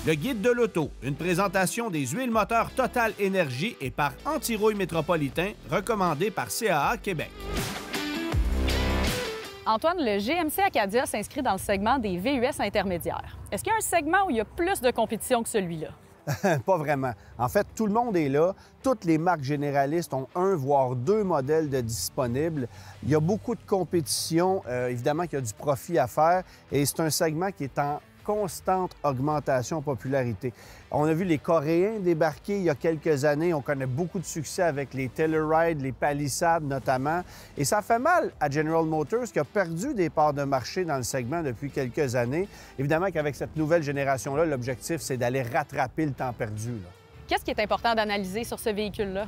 Le guide de l'auto, une présentation des huiles moteurs Total Énergie et par Anti-Rouille Métropolitain, recommandé par CAA Québec. Antoine, le GMC Acadia s'inscrit dans le segment des VUS intermédiaires. Est-ce qu'il y a un segment où il y a plus de compétition que celui-là? Pas vraiment. En fait, tout le monde est là. Toutes les marques généralistes ont un, voire deux modèles de disponibles. Il y a beaucoup de compétition. Évidemment qu'il y a du profit à faire et c'est un segment qui est en constante augmentation en popularité. On a vu les Coréens débarquer il y a quelques années. On connaît beaucoup de succès avec les Telluride, les Palisade notamment. Et ça fait mal à General Motors qui a perdu des parts de marché dans le segment depuis quelques années. Évidemment qu'avec cette nouvelle génération-là, l'objectif, c'est d'aller rattraper le temps perdu. Qu'est-ce qui est important d'analyser sur ce véhicule-là?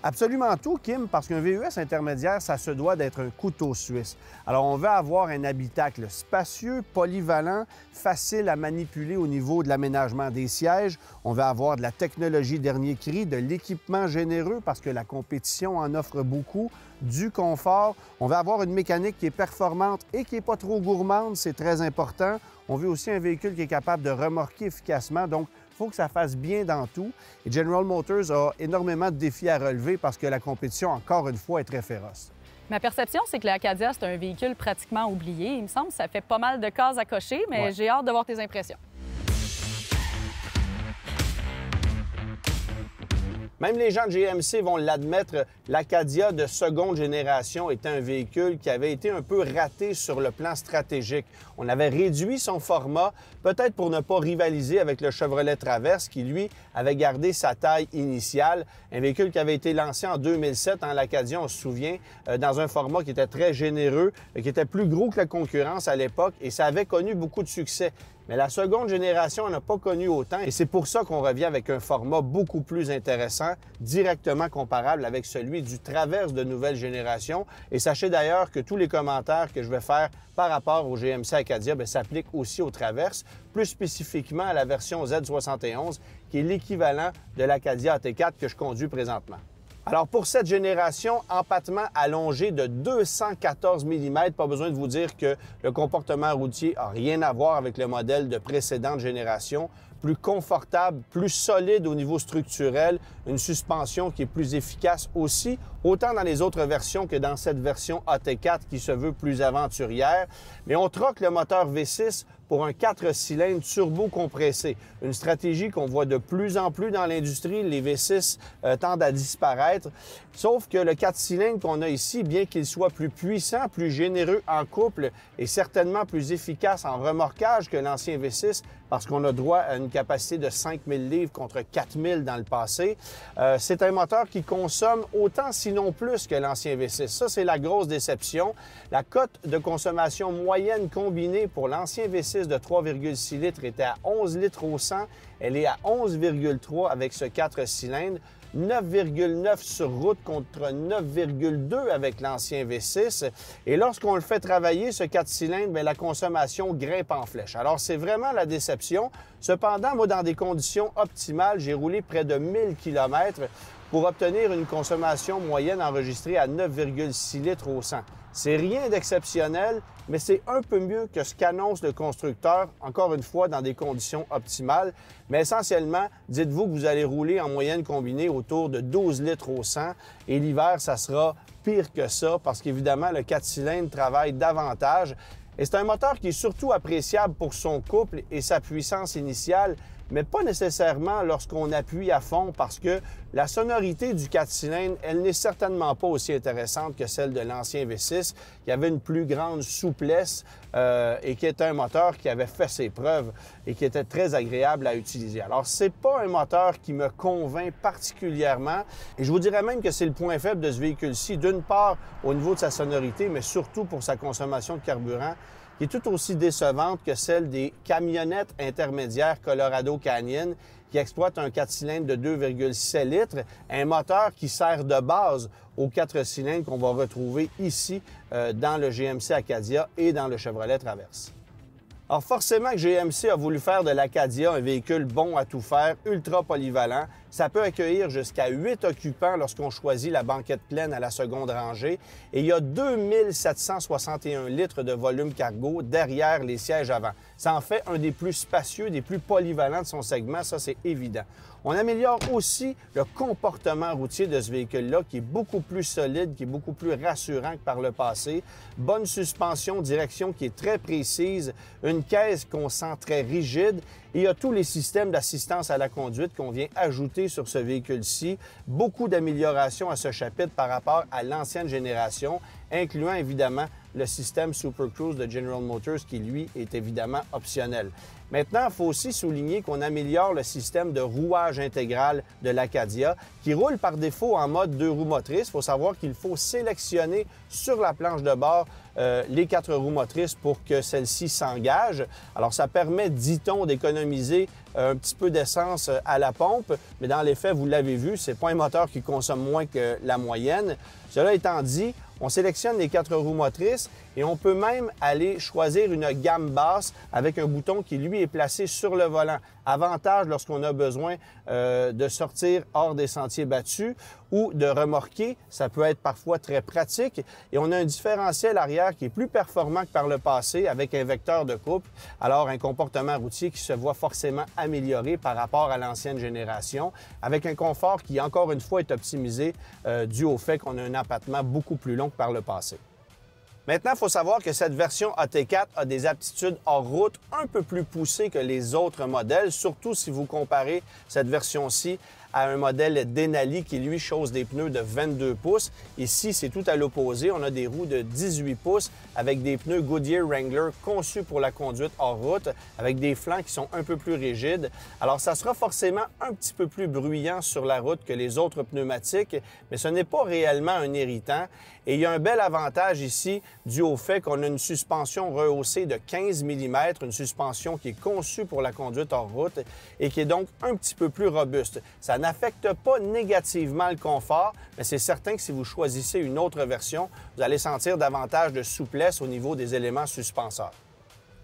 Absolument tout, Kim, parce qu'un VUS intermédiaire, ça se doit d'être un couteau suisse. Alors, on veut avoir un habitacle spacieux, polyvalent, facile à manipuler au niveau de l'aménagement des sièges. On veut avoir de la technologie dernier cri, de l'équipement généreux, parce que la compétition en offre beaucoup, du confort. On veut avoir une mécanique qui est performante et qui n'est pas trop gourmande, c'est très important. On veut aussi un véhicule qui est capable de remorquer efficacement, donc il faut que ça fasse bien dans tout. Et General Motors a énormément de défis à relever parce que la compétition, encore une fois, est très féroce. Ma perception, c'est que l'Acadia, c'est un véhicule pratiquement oublié. Il me semble que ça fait pas mal de cases à cocher, mais j'ai hâte de voir tes impressions. Même les gens de GMC vont l'admettre, l'Acadia de seconde génération était un véhicule qui avait été un peu raté sur le plan stratégique. On avait réduit son format, peut-être pour ne pas rivaliser avec le Chevrolet Traverse, qui, lui, avait gardé sa taille initiale. Un véhicule qui avait été lancé en 2007, l'Acadia, on se souvient, dans un format qui était très généreux, qui était plus gros que la concurrence à l'époque, et ça avait connu beaucoup de succès. Mais la seconde génération n'a pas connu autant et c'est pour ça qu'on revient avec un format beaucoup plus intéressant, directement comparable avec celui du Traverse de nouvelle génération. Et sachez d'ailleurs que tous les commentaires que je vais faire par rapport au GMC Acadia s'appliquent aussi au Traverse, plus spécifiquement à la version Z71, qui est l'équivalent de l'Acadia AT4 que je conduis présentement. Alors, pour cette génération, empattement allongé de 214 mm, pas besoin de vous dire que le comportement routier n'a rien à voir avec le modèle de précédente génération. Plus confortable, plus solide au niveau structurel, une suspension qui est plus efficace aussi, autant dans les autres versions que dans cette version AT4 qui se veut plus aventurière. Mais on troque le moteur V6 pour un 4 cylindres turbo compressé. Une stratégie qu'on voit de plus en plus dans l'industrie. Les V6 tendent à disparaître. Sauf que le 4 cylindres qu'on a ici, bien qu'il soit plus puissant, plus généreux en couple et certainement plus efficace en remorquage que l'ancien V6, parce qu'on a droit à une capacité de 5000 livres contre 4000 dans le passé. C'est un moteur qui consomme autant, sinon plus, que l'ancien V6. Ça, c'est la grosse déception. La cote de consommation moyenne combinée pour l'ancien V6 de 3,6 litres était à 11 litres au 100. Elle est à 11,3 avec ce 4 cylindres. 9,9 sur route contre 9,2 avec l'ancien V6. Et lorsqu'on le fait travailler, ce 4 cylindres, la consommation grimpe en flèche. Alors, c'est vraiment la déception. Cependant, moi, dans des conditions optimales, j'ai roulé près de 1000 km pour obtenir une consommation moyenne enregistrée à 9,6 litres au 100. C'est rien d'exceptionnel, mais c'est un peu mieux que ce qu'annonce le constructeur, encore une fois, dans des conditions optimales. Mais essentiellement, dites-vous que vous allez rouler en moyenne combinée autour de 12 litres au 100 et l'hiver, ça sera pire que ça parce qu'évidemment, le 4 cylindres travaille davantage. Et c'est un moteur qui est surtout appréciable pour son couple et sa puissance initiale, mais pas nécessairement lorsqu'on appuie à fond parce que la sonorité du 4 cylindres, elle n'est certainement pas aussi intéressante que celle de l'ancien V6, qui avait une plus grande souplesse et qui était un moteur qui avait fait ses preuves et qui était très agréable à utiliser. Alors, c'est pas un moteur qui me convainc particulièrement et je vous dirais même que c'est le point faible de ce véhicule-ci, d'une part au niveau de sa sonorité, mais surtout pour sa consommation de carburant, qui est tout aussi décevante que celle des camionnettes intermédiaires Colorado Canyon qui exploitent un 4 cylindres de 2,7 litres, un moteur qui sert de base aux 4 cylindres qu'on va retrouver ici dans le GMC Acadia et dans le Chevrolet Traverse. Alors forcément que GMC a voulu faire de l'Acadia un véhicule bon à tout faire, ultra polyvalent. Ça peut accueillir jusqu'à 8 occupants lorsqu'on choisit la banquette pleine à la seconde rangée. Et il y a 2761 litres de volume cargo derrière les sièges avant. Ça en fait un des plus spacieux, des plus polyvalents de son segment, ça c'est évident. On améliore aussi le comportement routier de ce véhicule-là qui est beaucoup plus solide, qui est beaucoup plus rassurant que par le passé. Bonne suspension, direction qui est très précise, une caisse qu'on sent très rigide. Et il y a tous les systèmes d'assistance à la conduite qu'on vient ajouter sur ce véhicule-ci. Beaucoup d'améliorations à ce chapitre par rapport à l'ancienne génération, incluant évidemment le système Super Cruise de General Motors qui, lui, est évidemment optionnel. Maintenant, il faut aussi souligner qu'on améliore le système de rouage intégral de l'Acadia qui roule par défaut en mode 2 roues motrices. Il faut savoir qu'il faut sélectionner sur la planche de bord les 4 roues motrices pour que celle-ci s'engage. Alors, ça permet, dit-on, d'économiser un petit peu d'essence à la pompe, mais dans les faits, vous l'avez vu, ce n'est pas un moteur qui consomme moins que la moyenne. Cela étant dit, on sélectionne les 4 roues motrices et on peut même aller choisir une gamme basse avec un bouton qui, lui, est placé sur le volant. Avantage lorsqu'on a besoin de sortir hors des sentiers battus ou de remorquer. Ça peut être parfois très pratique. Et on a un différentiel arrière qui est plus performant que par le passé avec un vecteur de couple. Alors, un comportement routier qui se voit forcément amélioré par rapport à l'ancienne génération avec un confort qui, encore une fois, est optimisé dû au fait qu'on a un empattement beaucoup plus long que par le passé. Maintenant, il faut savoir que cette version AT4 a des aptitudes hors route un peu plus poussées que les autres modèles, surtout si vous comparez cette version-ci à un modèle Denali qui, lui, chose des pneus de 22 pouces. Ici, c'est tout à l'opposé. On a des roues de 18 pouces avec des pneus Goodyear Wrangler conçus pour la conduite hors route, avec des flancs qui sont un peu plus rigides. Alors, ça sera forcément un petit peu plus bruyant sur la route que les autres pneumatiques, mais ce n'est pas réellement un irritant. Et il y a un bel avantage ici dû au fait qu'on a une suspension rehaussée de 15 mm, une suspension qui est conçue pour la conduite hors route et qui est donc un petit peu plus robuste. Ça n'affecte pas négativement le confort, mais c'est certain que si vous choisissez une autre version, vous allez sentir davantage de souplesse au niveau des éléments suspenseurs.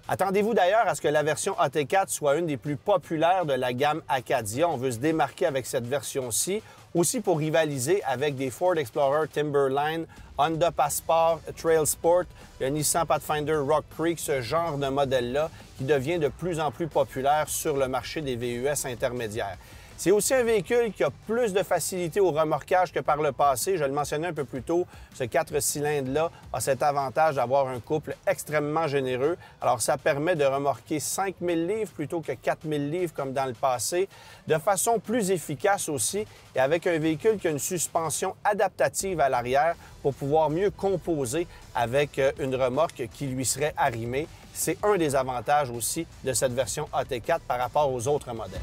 Attendez-vous d'ailleurs à ce que la version AT4 soit une des plus populaires de la gamme Acadia. On veut se démarquer avec cette version-ci, aussi pour rivaliser avec des Ford Explorer Timberline, Honda Passport, Trail Sport, le Nissan Pathfinder Rock Creek, ce genre de modèle-là qui devient de plus en plus populaire sur le marché des VUS intermédiaires. C'est aussi un véhicule qui a plus de facilité au remorquage que par le passé. Je le mentionnais un peu plus tôt, ce 4 cylindres-là a cet avantage d'avoir un couple extrêmement généreux. Alors, ça permet de remorquer 5000 livres plutôt que 4000 livres comme dans le passé, de façon plus efficace aussi et avec un véhicule qui a une suspension adaptative à l'arrière pour pouvoir mieux composer avec une remorque qui lui serait arrimée. C'est un des avantages aussi de cette version AT4 par rapport aux autres modèles.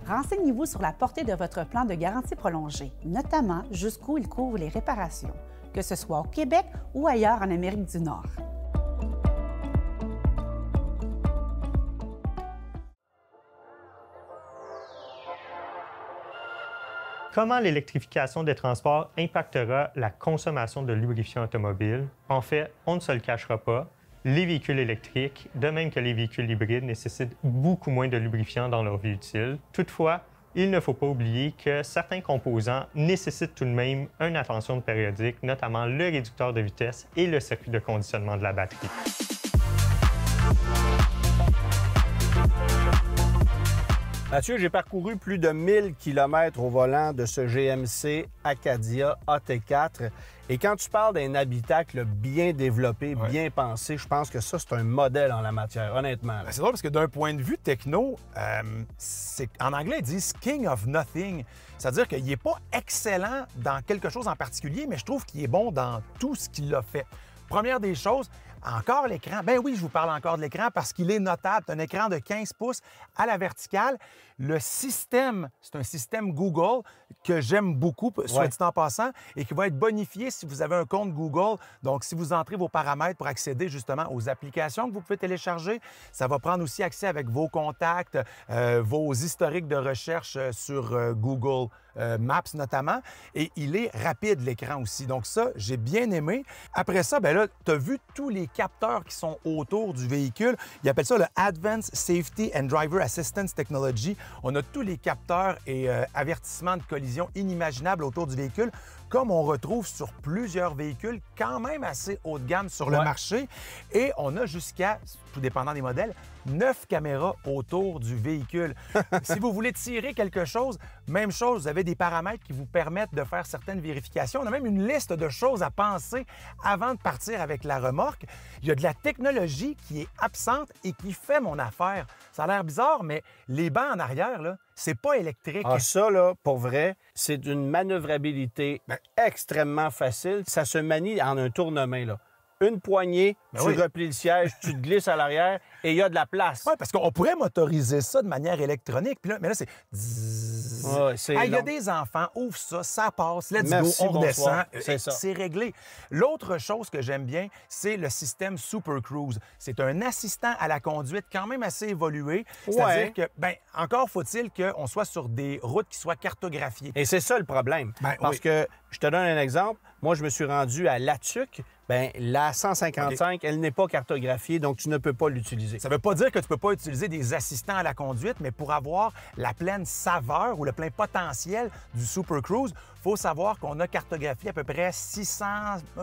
Renseignez-vous sur la portée de votre plan de garantie prolongée, notamment jusqu'où il couvre les réparations, que ce soit au Québec ou ailleurs en Amérique du Nord. Comment l'électrification des transports impactera la consommation de lubrifiant automobile? En fait, on ne se le cachera pas. Les véhicules électriques, de même que les véhicules hybrides, nécessitent beaucoup moins de lubrifiant dans leur vie utile. Toutefois, il ne faut pas oublier que certains composants nécessitent tout de même une attention périodique, notamment le réducteur de vitesse et le circuit de conditionnement de la batterie. Mathieu, j'ai parcouru plus de 1000 km au volant de ce GMC Acadia AT4. Et quand tu parles d'un habitacle bien développé, bien pensé, je pense que ça, c'est un modèle en la matière, honnêtement. C'est drôle parce que d'un point de vue techno, en anglais, ils disent « king of nothing ». C'est-à-dire qu'il n'est pas excellent dans quelque chose en particulier, mais je trouve qu'il est bon dans tout ce qu'il a fait. Première des choses, encore l'écran. Ben oui, je vous parle encore de l'écran parce qu'il est notable. C'est un écran de 15 pouces à la verticale. Le système, c'est un système Google que j'aime beaucoup, soit dit en passant, et qui va être bonifié si vous avez un compte Google. Donc, si vous entrez vos paramètres pour accéder justement aux applications que vous pouvez télécharger, ça va prendre aussi accès avec vos contacts, vos historiques de recherche sur Google Maps notamment, et il est rapide, l'écran aussi. Donc ça, j'ai bien aimé. Après ça, ben là, tu as vu tous les capteurs qui sont autour du véhicule. Ils appellent ça le Advanced Safety and Driver Assistance Technology. On a tous les capteurs et avertissements de collision inimaginables autour du véhicule, comme on retrouve sur plusieurs véhicules quand même assez haut de gamme sur le marché. Et on a jusqu'à, tout dépendant des modèles, 9 caméras autour du véhicule. Si vous voulez tirer quelque chose, même chose, vous avez des paramètres qui vous permettent de faire certaines vérifications. On a même une liste de choses à penser avant de partir avec la remorque. Il y a de la technologie qui est absente et qui fait mon affaire. Ça a l'air bizarre, mais les bancs en arrière, là, c'est pas électrique. Ah, ça, là, pour vrai, c'est d'une manœuvrabilité extrêmement facile. Ça se manie en un tournement, là. Une poignée, tu replies le siège, tu te glisses à l'arrière et il y a de la place. Oui, parce qu'on pourrait motoriser ça de manière électronique. Puis là, mais là, c'est... Il y a des enfants, ouvre ça, ça passe, let's go, on redescend. C'est réglé. L'autre chose que j'aime bien, c'est le système Super Cruise. C'est un assistant à la conduite quand même assez évolué. C'est-à-dire que, encore faut-il qu'on soit sur des routes qui soient cartographiées. Et c'est ça le problème. Parce que, je te donne un exemple. Moi, je me suis rendu à Latuc. La 155, elle n'est pas cartographiée, donc tu ne peux pas l'utiliser. Ça ne veut pas dire que tu ne peux pas utiliser des assistants à la conduite, mais pour avoir la pleine saveur ou le plein potentiel du Super Cruise, il faut savoir qu'on a cartographié à peu près un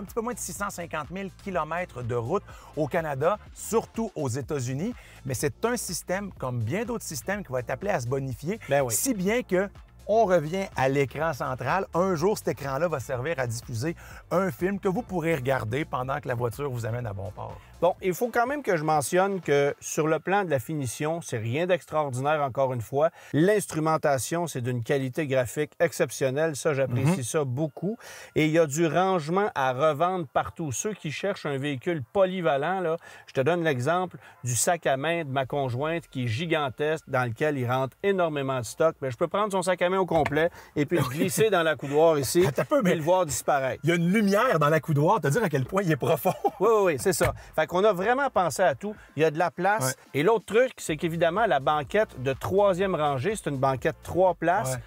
petit peu moins de 650 000 km de route au Canada, surtout aux États-Unis. Mais c'est un système, comme bien d'autres systèmes, qui va être appelé à se bonifier, si bien que on revient à l'écran central. Un jour, cet écran-là va servir à diffuser un film que vous pourrez regarder pendant que la voiture vous amène à bon port. Bon, il faut quand même que je mentionne que sur le plan de la finition, c'est rien d'extraordinaire encore une fois. L'instrumentation, c'est d'une qualité graphique exceptionnelle. Ça, j'apprécie ça beaucoup. Et il y a du rangement à revendre partout. Ceux qui cherchent un véhicule polyvalent, là, je te donne l'exemple du sac à main de ma conjointe qui est gigantesque, dans lequel il rentre énormément de stock. Mais je peux prendre son sac à main au complet et puis le glisser dans la coudoir ici et le voir disparaître. Il y a une lumière dans la coudoir, te dire à quel point il est profond. Oui, c'est ça. Fait qu'on a vraiment pensé à tout. Il y a de la place. Et l'autre truc, c'est qu'évidemment, la banquette de troisième rangée, c'est une banquette 3 places.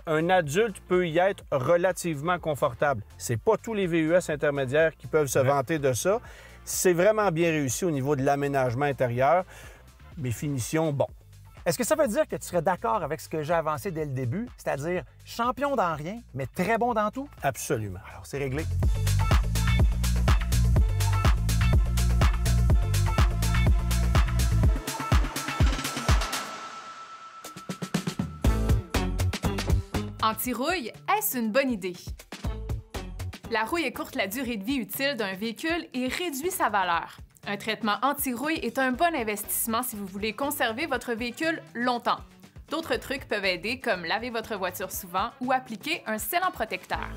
Un adulte peut y être relativement confortable. C'est pas tous les VUS intermédiaires qui peuvent se vanter de ça. C'est vraiment bien réussi au niveau de l'aménagement intérieur. Mais finition, bon. Est-ce que ça veut dire que tu serais d'accord avec ce que j'ai avancé dès le début, c'est-à-dire champion dans rien, mais très bon dans tout? Absolument. Alors, c'est réglé. Anti-rouille, est-ce une bonne idée? La rouille écourte la durée de vie utile d'un véhicule et réduit sa valeur. Un traitement anti-rouille est un bon investissement si vous voulez conserver votre véhicule longtemps. D'autres trucs peuvent aider, comme laver votre voiture souvent ou appliquer un scellant protecteur.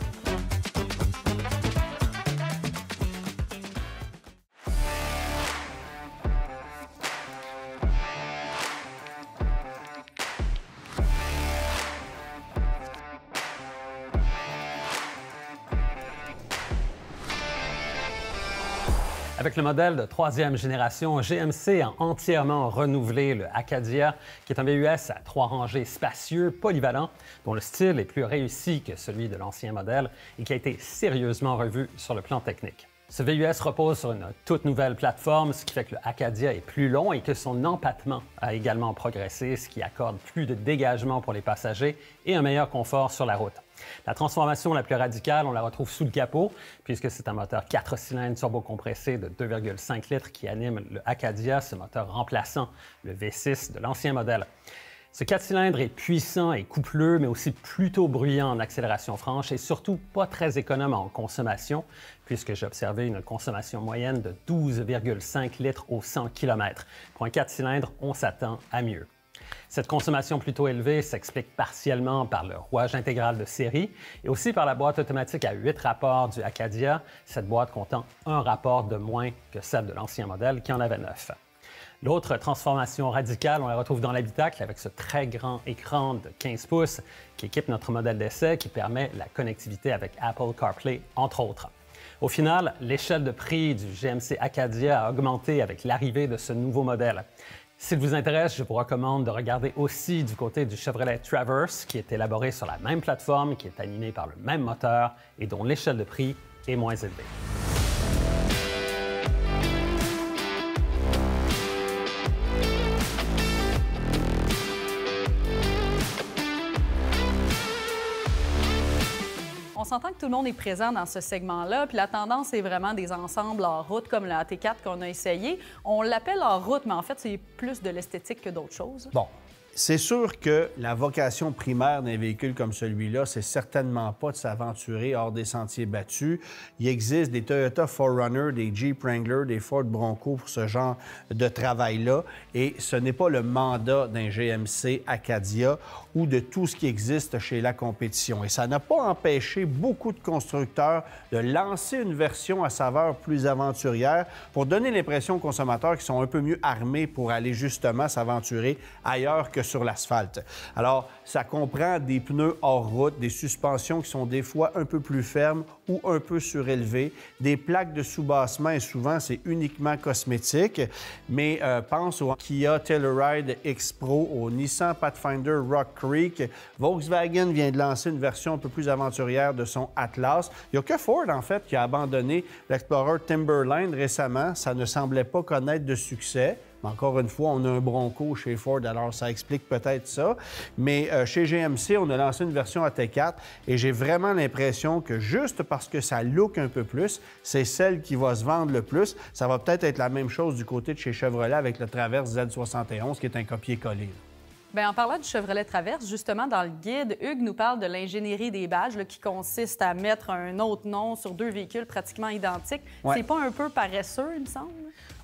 Avec le modèle de troisième génération, GMC a entièrement renouvelé le Acadia, qui est un VUS à 3 rangées spacieux, polyvalent, dont le style est plus réussi que celui de l'ancien modèle et qui a été sérieusement revu sur le plan technique. Ce VUS repose sur une toute nouvelle plateforme, ce qui fait que le Acadia est plus long et que son empattement a également progressé, ce qui accorde plus de dégagement pour les passagers et un meilleur confort sur la route. La transformation la plus radicale, on la retrouve sous le capot, puisque c'est un moteur 4 cylindres turbocompressé de 2,5 litres qui anime le Acadia, ce moteur remplaçant le V6 de l'ancien modèle. Ce 4 cylindres est puissant et coupleux, mais aussi plutôt bruyant en accélération franche et surtout pas très économe en consommation, puisque j'ai observé une consommation moyenne de 12,5 litres au 100 km. Pour un 4 cylindres, on s'attend à mieux. Cette consommation plutôt élevée s'explique partiellement par le rouage intégral de série et aussi par la boîte automatique à 8 rapports du Acadia, cette boîte comptant un rapport de moins que celle de l'ancien modèle qui en avait 9. L'autre transformation radicale, on la retrouve dans l'habitacle avec ce très grand écran de 15 pouces qui équipe notre modèle d'essai qui permet la connectivité avec Apple CarPlay, entre autres. Au final, l'échelle de prix du GMC Acadia a augmenté avec l'arrivée de ce nouveau modèle. S'il vous intéresse, je vous recommande de regarder aussi du côté du Chevrolet Traverse, qui est élaboré sur la même plateforme, qui est animé par le même moteur et dont l'échelle de prix est moins élevée. On s'entend que tout le monde est présent dans ce segment-là, puis la tendance est vraiment des ensembles hors route comme le AT4 qu'on a essayé. On l'appelle hors route, mais en fait, c'est plus de l'esthétique que d'autres choses. Bon. C'est sûr que la vocation primaire d'un véhicule comme celui-là, c'est certainement pas de s'aventurer hors des sentiers battus. Il existe des Toyota 4Runner, des Jeep Wrangler, des Ford Bronco pour ce genre de travail-là. Et ce n'est pas le mandat d'un GMC Acadia ou de tout ce qui existe chez la compétition. Et ça n'a pas empêché beaucoup de constructeurs de lancer une version à saveur plus aventurière pour donner l'impression aux consommateurs qu'ils sont un peu mieux armés pour aller justement s'aventurer ailleurs que sur l'asphalte. Alors, ça comprend des pneus hors route, des suspensions qui sont des fois un peu plus fermes ou un peu surélevées, des plaques de soubassement et souvent, c'est uniquement cosmétique. Mais pense au Kia Telluride X Pro, au Nissan Pathfinder Rock Creek. Volkswagen vient de lancer une version un peu plus aventurière de son Atlas. Il n'y a que Ford, en fait, qui a abandonné l'Explorer Timberline récemment. Ça ne semblait pas connaître de succès. Encore une fois, on a un Bronco chez Ford, alors ça explique peut-être ça. Mais chez GMC, on a lancé une version AT4 et j'ai vraiment l'impression que juste parce que ça look un peu plus, c'est celle qui va se vendre le plus. Ça va peut-être être la même chose du côté de chez Chevrolet avec le Traverse Z71, qui est un copier-coller. Bien, en parlant du Chevrolet Traverse, justement, dans le guide, Hugues nous parle de l'ingénierie des badges là, qui consiste à mettre un autre nom sur deux véhicules pratiquement identiques. Ouais. C'est pas un peu paresseux, il me semble?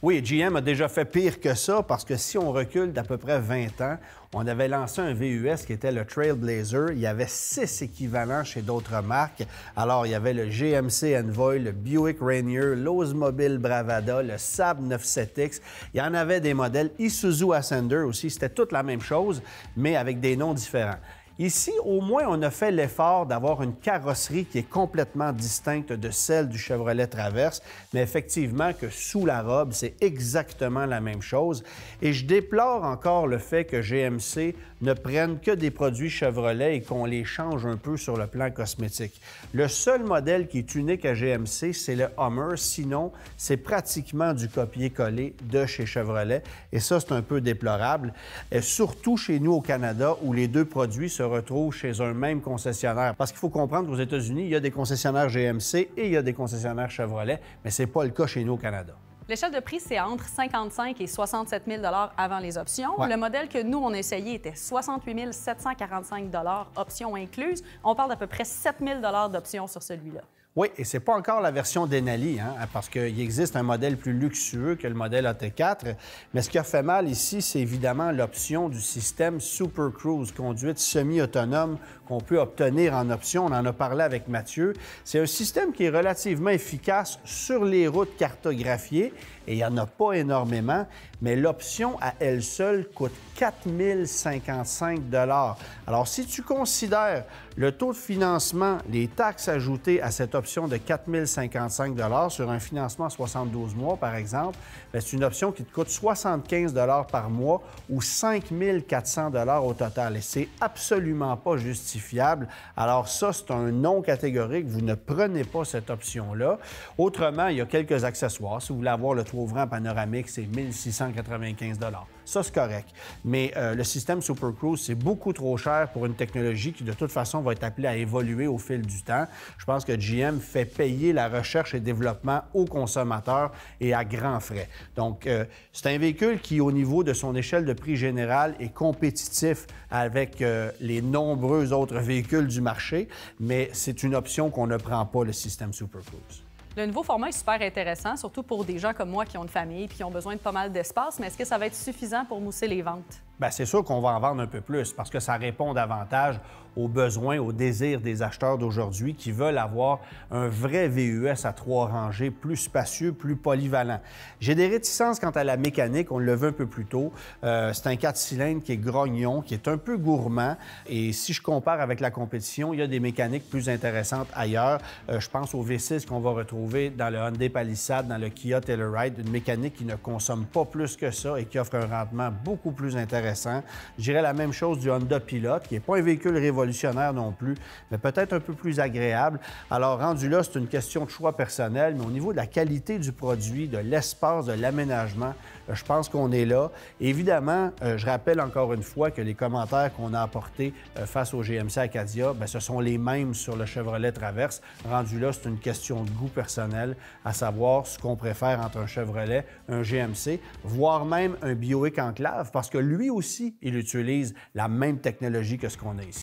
Oui, GM a déjà fait pire que ça parce que si on recule d'à peu près 20 ans, on avait lancé un VUS qui était le Trailblazer. Il y avait 6 équivalents chez d'autres marques. Alors, il y avait le GMC Envoy, le Buick Rainier, l'Oldsmobile Bravada, le Saab 97X. Il y en avait des modèles Isuzu Ascender aussi. C'était toute la même chose, mais avec des noms différents. Ici, au moins, on a fait l'effort d'avoir une carrosserie qui est complètement distincte de celle du Chevrolet Traverse, mais effectivement que sous la robe, c'est exactement la même chose. Et je déplore encore le fait que GMC ne prenne que des produits Chevrolet et qu'on les change un peu sur le plan cosmétique. Le seul modèle qui est unique à GMC, c'est le Hummer. Sinon, c'est pratiquement du copier-coller de chez Chevrolet. Et ça, c'est un peu déplorable. Et surtout chez nous au Canada, où les deux produits se retrouvent chez un même concessionnaire. Parce qu'il faut comprendre qu'aux États-Unis, il y a des concessionnaires GMC et il y a des concessionnaires Chevrolet, mais ce n'est pas le cas chez nous au Canada. L'échelle de prix, c'est entre 55 et 67 000 avant les options. Ouais. Le modèle que nous, on a essayé était 68 745 options incluses. On parle d'à peu près 7 000 d'options sur celui-là. Oui, et c'est pas encore la version Denali, hein, parce qu'il existe un modèle plus luxueux que le modèle AT4. Mais ce qui a fait mal ici, c'est évidemment l'option du système Super Cruise, conduite semi-autonome qu'on peut obtenir en option. On en a parlé avec Mathieu. C'est un système qui est relativement efficace sur les routes cartographiées, et il n'y en a pas énormément, mais l'option à elle seule coûte 4 055 $. Alors, si tu considères le taux de financement, les taxes ajoutées à cette option de 4 055 $ sur un financement à 72 mois, par exemple, bien, c'est une option qui te coûte 75 $ par mois ou 5 400 $ au total. Et c'est absolument pas justifiable. Alors ça, c'est un non catégorique. Vous ne prenez pas cette option-là. Autrement, il y a quelques accessoires. Si vous voulez avoir le toit ouvrant panoramique, c'est 1 695 $. Ça, c'est correct. Mais le système Super Cruise, c'est beaucoup trop cher pour une technologie qui, de toute façon, va être appelée à évoluer au fil du temps. Je pense que GM fait payer la recherche et développement aux consommateurs et à grands frais. Donc, c'est un véhicule qui, au niveau de son échelle de prix générale, est compétitif avec les nombreux autres véhicules du marché, mais c'est une option qu'on ne prend pas, le système Super Cruise. Le nouveau format est super intéressant, surtout pour des gens comme moi qui ont une famille et qui ont besoin de pas mal d'espace, mais est-ce que ça va être suffisant pour mousser les ventes? Bien, c'est sûr qu'on va en vendre un peu plus parce que ça répond davantage aux besoins, aux désirs des acheteurs d'aujourd'hui qui veulent avoir un vrai VUS à 3 rangées, plus spacieux, plus polyvalent. J'ai des réticences quant à la mécanique, on le veut un peu plus tôt. C'est un 4 cylindres qui est grognon, qui est un peu gourmand. Et si je compare avec la compétition, il y a des mécaniques plus intéressantes ailleurs. Je pense au V6 qu'on va retrouver dans le Hyundai Palisade, dans le Kia Telluride, une mécanique qui ne consomme pas plus que ça et qui offre un rendement beaucoup plus intéressant. Je dirais la même chose du Honda Pilot, qui n'est pas un véhicule révolutionnaire non plus, mais peut-être un peu plus agréable. Alors, rendu là, c'est une question de choix personnel, mais au niveau de la qualité du produit, de l'espace, de l'aménagement, je pense qu'on est là. Évidemment, je rappelle encore une fois que les commentaires qu'on a apportés face au GMC Acadia, bien, ce sont les mêmes sur le Chevrolet Traverse. Rendu là, c'est une question de goût personnel, à savoir ce qu'on préfère entre un Chevrolet, un GMC, voire même un Buick Enclave, parce que lui aussi, il utilise la même technologie que ce qu'on a ici.